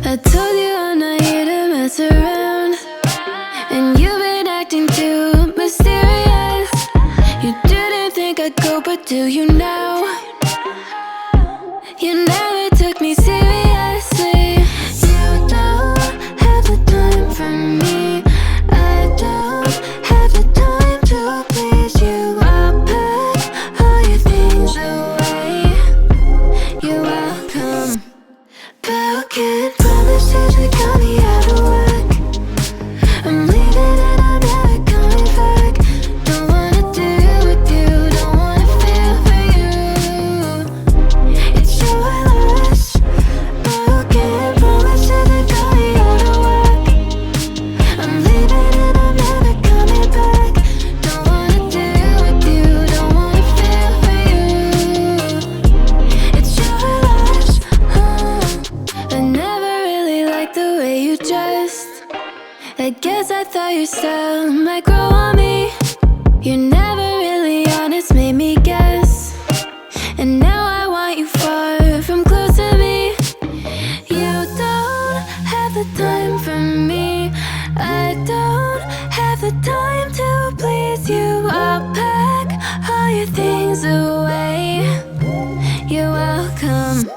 I told you I'm not here to mess around, and you've been acting too mysterious. You didn't think I'd go, but do you now? You never took me seriously. You don't have the time for me. I don't have the time to please you. I'll pack all your things away. You're welcome. Broken promises that got me out of work. I'm leaving and I'm never coming back. Don't wanna deal with you, don't wanna feel for you. It's your loss. Broken promises that got me out of work. I'm leaving and I'm never coming back. Don't wanna deal with you, don't wanna feel for you. It's your loss. I never really liked the way you dressed. I guess I thought your style might grow on me. You're never really honest, made me guess. And now I want you far from close to me. You don't have the time for me. I don't have the time to please you. I'll pack all your things away. You're welcome.